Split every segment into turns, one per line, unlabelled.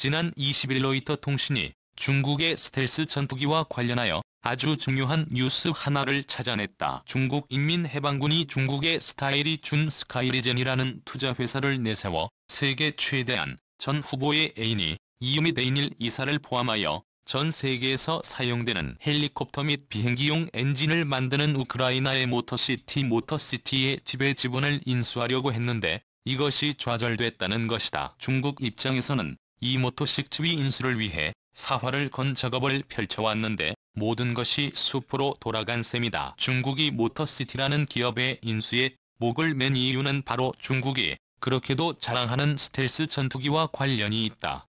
지난 20일 로이터 통신이 중국의 스텔스 전투기와 관련하여 아주 중요한 뉴스 하나를 찾아냈다. 중국 인민해방군이 중국의 스타일이 준 스카이리젠이라는 투자회사를 내세워 세계 최대한 전 후보의 애인이 이유미 데이닐 이사를 포함하여 전 세계에서 사용되는 헬리콥터 및 비행기용 엔진을 만드는 우크라이나의 모터시티의 지배 지분을 인수하려고 했는데 이것이 좌절됐다는 것이다. 중국 입장에서는 이 모터시티 인수를 위해 사활을 건 작업을 펼쳐왔는데 모든 것이 수포로 돌아간 셈이다. 중국이 모터시티라는 기업의 인수에 목을 맨 이유는 바로 중국이 그렇게도 자랑하는 스텔스 전투기와 관련이 있다.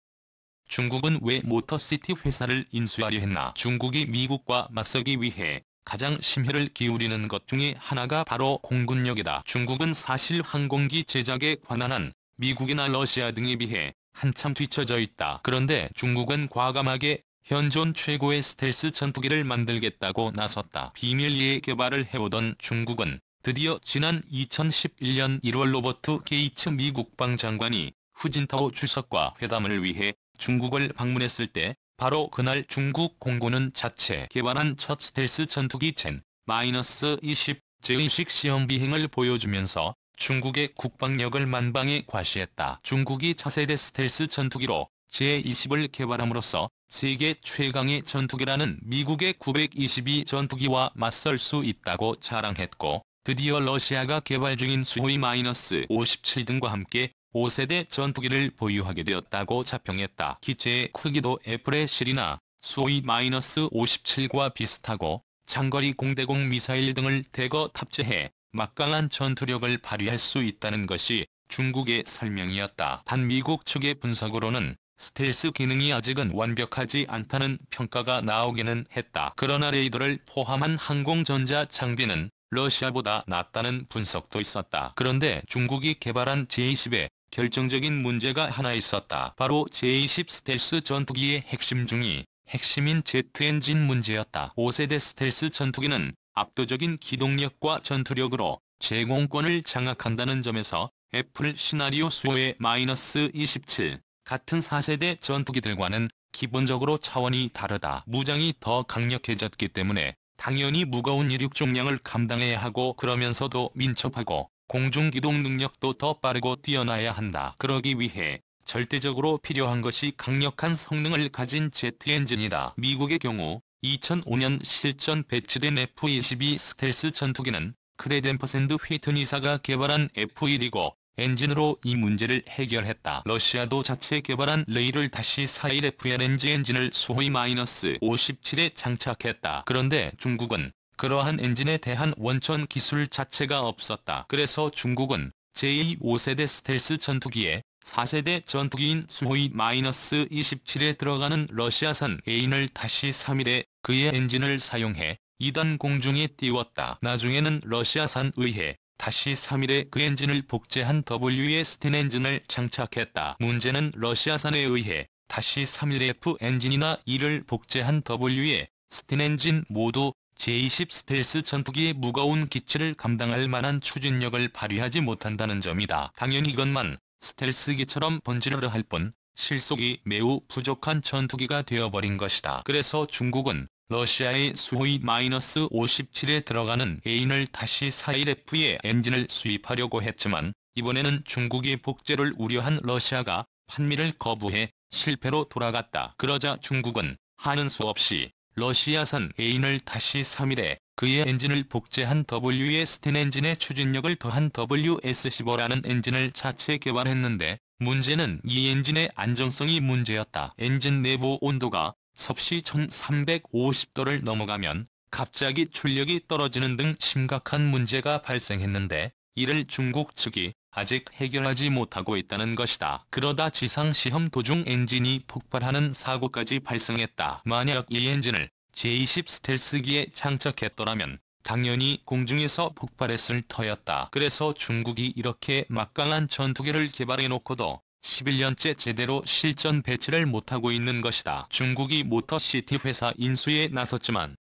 중국은 왜 모터시티 회사를 인수하려 했나? 중국이 미국과 맞서기 위해 가장 심혈을 기울이는 것 중에 하나가 바로 공군력이다. 중국은 사실 항공기 제작에 관한 한 미국이나 러시아 등에 비해 한참 뒤처져 있다. 그런데 중국은 과감하게 현존 최고의 스텔스 전투기를 만들겠다고 나섰다. 비밀리에 개발을 해오던 중국은 드디어 지난 2011년 1월 로버트 게이츠 미국 방장관이 후진타오 주석과 회담을 위해 중국을 방문했을 때 바로 그날 중국 공군은 자체 개발한 첫 스텔스 전투기 젠-20 재의식 시험 비행을 보여주면서 중국의 국방력을 만방에 과시했다. 중국이 차세대 스텔스 전투기로 제-20을 개발함으로써 세계 최강의 전투기라는 미국의 922 전투기와 맞설 수 있다고 자랑했고 드디어 러시아가 개발 중인 수호이-57 등과 함께 5세대 전투기를 보유하게 되었다고 자평했다. 기체의 크기도 애플의 실이나 수호이-57과 비슷하고 장거리 공대공 미사일 등을 대거 탑재해 막강한 전투력을 발휘할 수 있다는 것이 중국의 설명이었다. 단 미국 측의 분석으로는 스텔스 기능이 아직은 완벽하지 않다는 평가가 나오기는 했다. 그러나 레이더를 포함한 항공전자 장비는 러시아보다 낫다는 분석도 있었다. 그런데 중국이 개발한 제-20에 결정적인 문제가 하나 있었다. 바로 제-20 스텔스 전투기의 핵심인 제트 엔진 문제였다. 5세대 스텔스 전투기는 압도적인 기동력과 전투력으로 제공권을 장악한다는 점에서 애플 시나리오 수호의-27 같은 4세대 전투기들과는 기본적으로 차원이 다르다. 무장이 더 강력해졌기 때문에 당연히 무거운 이륙重량을 감당해야 하고 그러면서도 민첩하고 공중기동 능력도 더 빠르고 뛰어나야 한다. 그러기 위해 절대적으로 필요한 것이 강력한 성능을 가진 제트 엔진이다. 미국의 경우 2005년 실전 배치된 F-22 스텔스 전투기는 크렛 앰퍼샌드 휘트니사가 개발한 F-1이고 엔진으로 이 문제를 해결했다. 러시아도 자체 개발한 레이를-41FLNG 엔진을 수호이-57에 장착했다. 그런데 중국은 그러한 엔진에 대한 원천 기술 자체가 없었다. 그래서 중국은 제2 5세대 스텔스 전투기에 4세대 전투기인 수호이-27에 들어가는 러시아산 레이를-31에 그의 엔진을 사용해 2단 공중에 띄웠다. 나중에는 러시아산 레이-31에 그 엔진을 복제한 W의 스틴 엔진을 장착했다. 문제는 러시아산에 의해 -31F 엔진이나 이를 복제한 W의 스틴 엔진 모두 제-20 스텔스 전투기의 무거운 기체를 감당할 만한 추진력을 발휘하지 못한다는 점이다. 당연히 이것만 스텔스기처럼 번지르르 할 뿐 실속이 매우 부족한 전투기가 되어버린 것이다. 그래서 중국은 러시아의 수호이-57에 들어가는 레이를-41F의 엔진을 수입하려고 했지만 이번에는 중국이 복제를 우려한 러시아가 판매를 거부해 실패로 돌아갔다. 그러자 중국은 하는 수 없이 러시아산 레이를-31에 그의 엔진을 복제한 W의 스틴 엔진의 추진력을 더한 WS-15라는 엔진을 자체 개발했는데 문제는 이 엔진의 안정성이 문제였다. 엔진 내부 온도가 섭씨 1350도를 넘어가면 갑자기 출력이 떨어지는 등 심각한 문제가 발생했는데 이를 중국 측이 아직 해결하지 못하고 있다는 것이다. 그러다 지상시험 도중 엔진이 폭발하는 사고까지 발생했다. 만약 이 엔진을 제-20 스텔스기에 장착했더라면 당연히 공중에서 폭발했을 터였다. 그래서 중국이 이렇게 막강한 전투기를 개발해놓고도 11년째 제대로 실전 배치를 못하고 있는 것이다. 중국이 모터시티 회사 인수에 나섰지만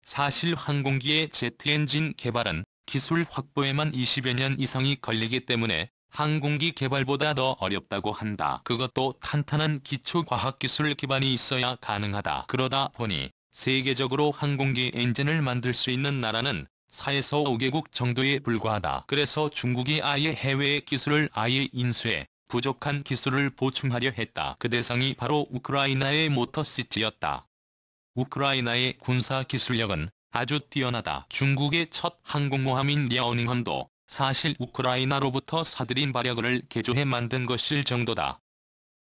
사실 항공기의 제트 엔진 개발은 기술 확보에만 20여 년 이상이 걸리기 때문에 항공기 개발보다 더 어렵다고 한다. 그것도 탄탄한 기초과학기술 기반이 있어야 가능하다. 그러다 보니 세계적으로 항공기 엔진을 만들 수 있는 나라는 4에서 5개국 정도에 불과하다. 그래서 중국이 아예 해외의 기술을 아예 인수해 부족한 기술을 보충하려 했다. 그 대상이 바로 우크라이나의 모터시티였다. 우크라이나의 군사기술력은 아주 뛰어나다. 중국의 첫 항공모함인 랴오닝함도 사실 우크라이나로부터 사들인 발여를 개조해 만든 것일 정도다.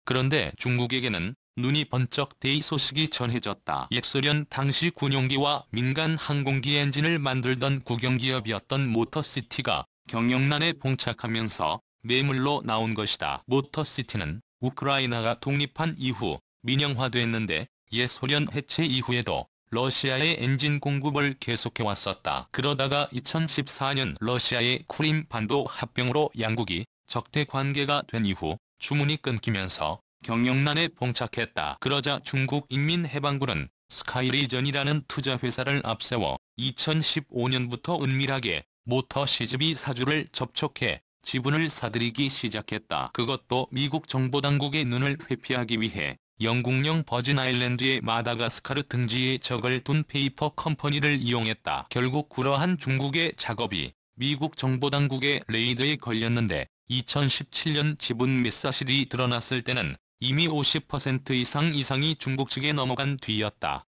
그런데 중국에게는 눈이 번쩍 이 소식이 전해졌다. 옛소련 당시 군용기와 민간 항공기 엔진을 만들던 국영기업이었던 모터시티가 경영난에 봉착하면서 매물로 나온 것이다. 모터시티는 우크라이나가 독립한 이후 민영화됐는데 옛소련 해체 이후에도 러시아의 엔진 공급을 계속해왔었다. 그러다가 2014년 러시아의 크림반도 합병으로 양국이 적대 관계가 된 이후 주문이 끊기면서 경영난에 봉착했다. 그러자 중국인민해방군은 스카이리전이라는 투자회사를 앞세워 2015년부터 은밀하게 모터 CGV 사주를 접촉해 지분을 사들이기 시작했다. 그것도 미국 정보당국의 눈을 회피하기 위해 영국령 버진 아일랜드의 마다가스카르 등지에 적을 둔 페이퍼 컴퍼니를 이용했다. 결국 그러한 중국의 작업이 미국 정보당국의 레이더에 걸렸는데 2017년 지분 몇 사실이 드러났을 때는 이미 50% 이상이 중국 측에 넘어간 뒤였다.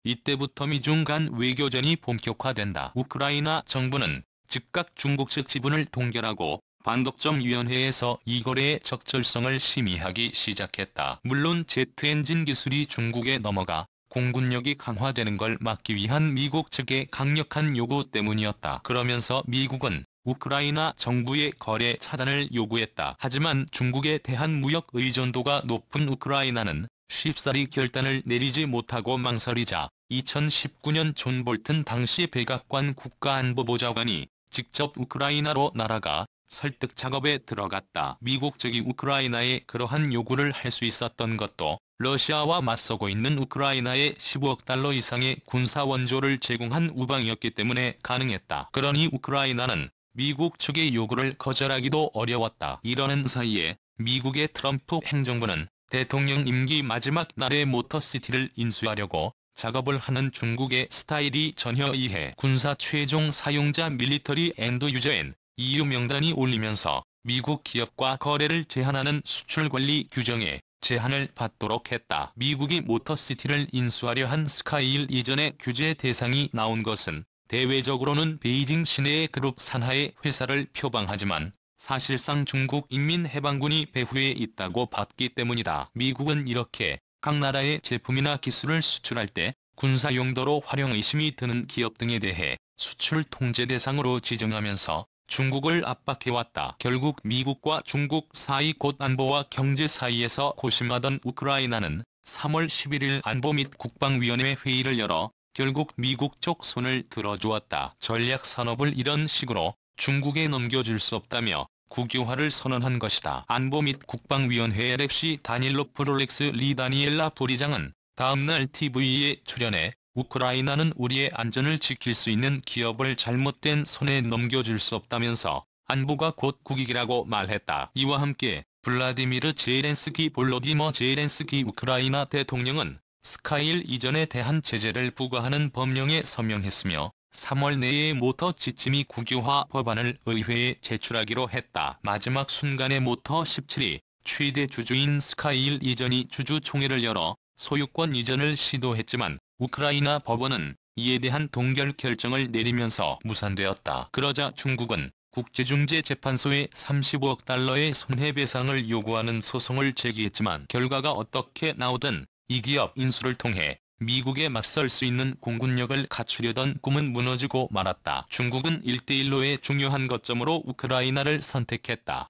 이때부터 미중 간 외교전이 본격화된다. 우크라이나 정부는 즉각 중국 측 지분을 동결하고 반독점위원회에서 이 거래의 적절성을 심의하기 시작했다. 물론 제트 엔진 기술이 중국에 넘어가 공군력이 강화되는 걸 막기 위한 미국 측의 강력한 요구 때문이었다. 그러면서 미국은 우크라이나 정부의 거래 차단을 요구했다. 하지만 중국에 대한 무역 의존도가 높은 우크라이나는 쉽사리 결단을 내리지 못하고 망설이자 2019년 존 볼튼 당시 백악관 국가안보보좌관이 직접 우크라이나로 날아가 설득 작업에 들어갔다. 미국 측이 우크라이나에 그러한 요구를 할 수 있었던 것도 러시아와 맞서고 있는 우크라이나에 15억 달러 이상의 군사 원조를 제공한 우방이었기 때문에 가능했다. 그러니 우크라이나는 미국 측의 요구를 거절하기도 어려웠다. 이러는 사이에 미국의 트럼프 행정부는 대통령 임기 마지막 날에 모터시티를 인수하려고 작업을 하는 중국의 스타일이 전혀 이해 군사 최종 사용자 밀리터리 앤드 유저엔 EU 명단이 올리면서 미국 기업과 거래를 제한하는 수출관리 규정에 제한을 받도록 했다. 미국이 모터시티를 인수하려 한 스카이일 이전의 규제 대상이 나온 것은 대외적으로는 베이징 시내의 그룹 산하의 회사를 표방하지만 사실상 중국 인민해방군이 배후에 있다고 봤기 때문이다. 미국은 이렇게 각 나라의 제품이나 기술을 수출할 때 군사 용도로 활용 의심이 드는 기업 등에 대해 수출 통제 대상으로 지정하면서 중국을 압박해왔다. 결국 미국과 중국 사이 곧 안보와 경제 사이에서 고심하던 우크라이나는 3월 11일 안보 및 국방위원회 회의를 열어 결국 미국 쪽 손을 들어주었다. 전략산업을 이런 식으로 중국에 넘겨줄 수 없다며 국유화를 선언한 것이다. 안보 및 국방위원회 렉시 다닐로프롤렉스 리 다니엘라 부리장은 다음날 TV에 출연해 우크라이나는 우리의 안전을 지킬 수 있는 기업을 잘못된 손에 넘겨줄 수 없다면서 안보가 곧 국익이라고 말했다. 이와 함께 블라디미르 제렌스키 볼로디머 제렌스키 우크라이나 대통령은 스카일 이전에 대한 제재를 부과하는 법령에 서명했으며 3월 내에 모터 지침이 국유화 법안을 의회에 제출하기로 했다. 마지막 순간에 모터 17이 최대 주주인 스카일 이전이 주주총회를 열어 소유권 이전을 시도했지만 우크라이나 법원은 이에 대한 동결 결정을 내리면서 무산되었다. 그러자 중국은 국제중재재판소에 35억 달러의 손해배상을 요구하는 소송을 제기했지만 결과가 어떻게 나오든 이 기업 인수를 통해 미국에 맞설 수 있는 공군력을 갖추려던 꿈은 무너지고 말았다. 중국은 1대1로의 중요한 거점으로 우크라이나를 선택했다.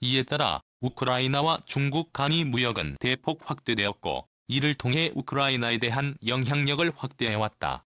이에 따라 우크라이나와 중국 간의 무역은 대폭 확대되었고 이를 통해 우크라이나에 대한 영향력을 확대해왔다.